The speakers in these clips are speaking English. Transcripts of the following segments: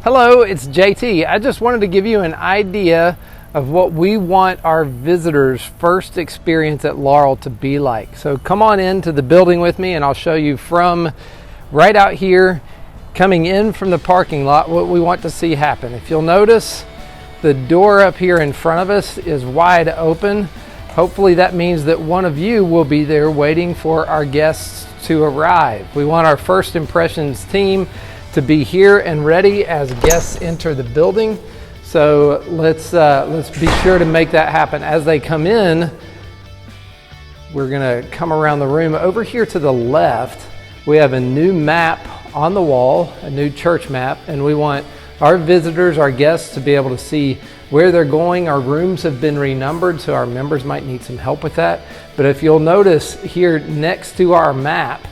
Hello, it's JT. I just wanted to give you an idea of what we want our visitors' first experience at Laurel to be like. So come on into the building with me and I'll show you from right out here, coming in from the parking lot, what we want to see happen. If you'll notice, the door up here in front of us is wide open. Hopefully that means that one of you will be there waiting for our guests to arrive. We want our first impressions team to be here and ready as guests enter the building. So let's be sure to make that happen. As they come in, we're gonna come around the room. Over here to the left, we have a new map on the wall, a new church map, and we want our visitors, our guests, to be able to see where they're going. Our rooms have been renumbered, so our members might need some help with that. But if you'll notice here next to our map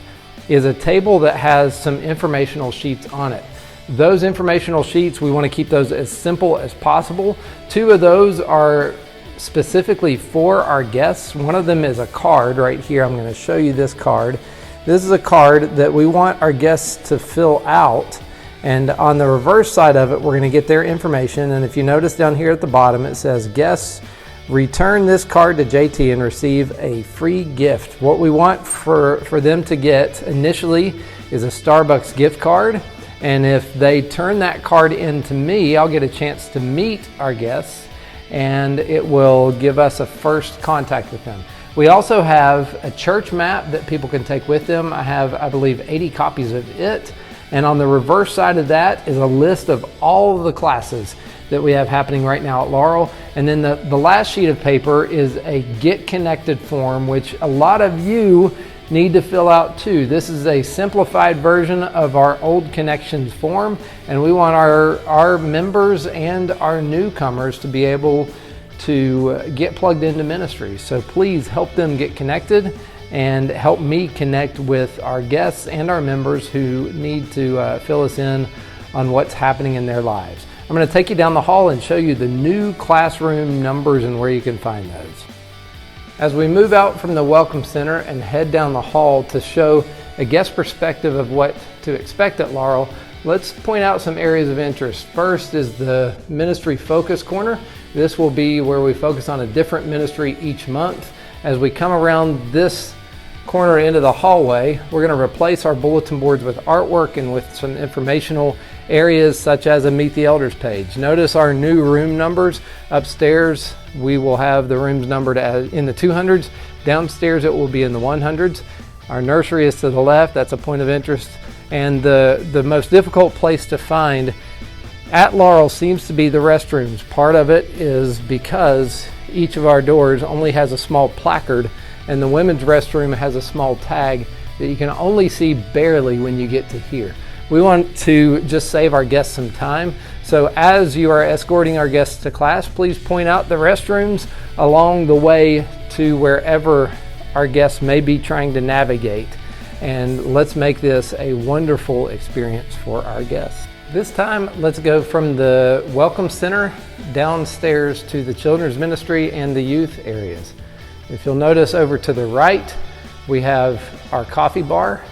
is a table that has some informational sheets on it. Those informational sheets, we want to keep those as simple as possible. Two of those are specifically for our guests. One of them is a card right here. I'm going to show you this card. This is a card that we want our guests to fill out. And on the reverse side of it, we're going to get their information. And if you notice down here at the bottom, it says guests return this card to JT and receive a free gift. What we want for them to get initially is a Starbucks gift card. And if they turn that card in to me, I'll get a chance to meet our guests and it will give us a first contact with them. We also have a church map that people can take with them. I have, I believe, 80 copies of it. And on the reverse side of that is a list of all of the classes that we have happening right now at Laurel. And then the last sheet of paper is a Get Connected form, which a lot of you need to fill out too. This is a simplified version of our old connections form, and we want our members and our newcomers to be able to get plugged into ministry. So please help them get connected and help me connect with our guests and our members who need to fill us in on what's happening in their lives. I'm going to take you down the hall and show you the new classroom numbers and where you can find those. As we move out from the Welcome Center and head down the hall to show a guest perspective of what to expect at Laurel, let's point out some areas of interest. First is the Ministry Focus Corner. This will be where we focus on a different ministry each month. As we come around this corner into the hallway, we're going to replace our bulletin boards with artwork and with some informational areas such as a Meet the Elders page. Notice our new room numbers. Upstairs we will have the rooms numbered in the 200s. Downstairs it will be in the 100s. Our nursery is to the left. That's a point of interest. And the most difficult place to find at Laurel seems to be the restrooms. Part of it is because each of our doors only has a small placard, and the women's restroom has a small tag that you can only see barely when you get to here. We want to just save our guests some time. So as you are escorting our guests to class, please point out the restrooms along the way to wherever our guests may be trying to navigate. And let's make this a wonderful experience for our guests. This time, let's go from the Welcome Center downstairs to the Children's Ministry and the youth areas. If you'll notice over to the right, we have our coffee bar.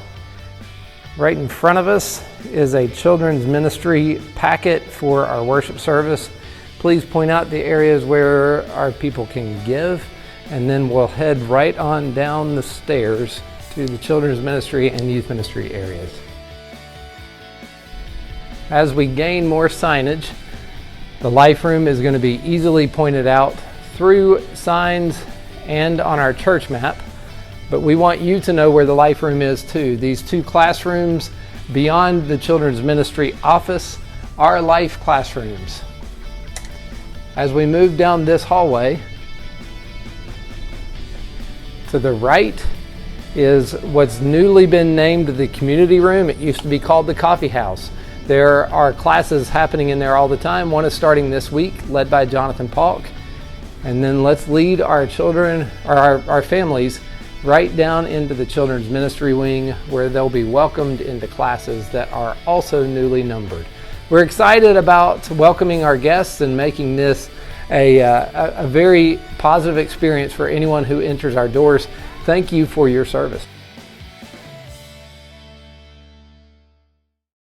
Right in front of us is a Children's Ministry packet for our worship service. Please point out the areas where our people can give, and then we'll head right on down the stairs to the Children's Ministry and Youth Ministry areas. As we gain more signage, the life room is going to be easily pointed out through signs and on our church map, but we want you to know where the life room is too. These two classrooms beyond the Children's Ministry office are life classrooms. As we move down this hallway, to the right is what's newly been named the community room. It used to be called the coffee house. There are classes happening in there all the time. One is starting this week, led by Jonathan Paulk. And then let's lead our children, or our families, right down into the Children's Ministry wing, where they'll be welcomed into classes that are also newly numbered. We're excited about welcoming our guests and making this a very positive experience for anyone who enters our doors. Thank you for your service.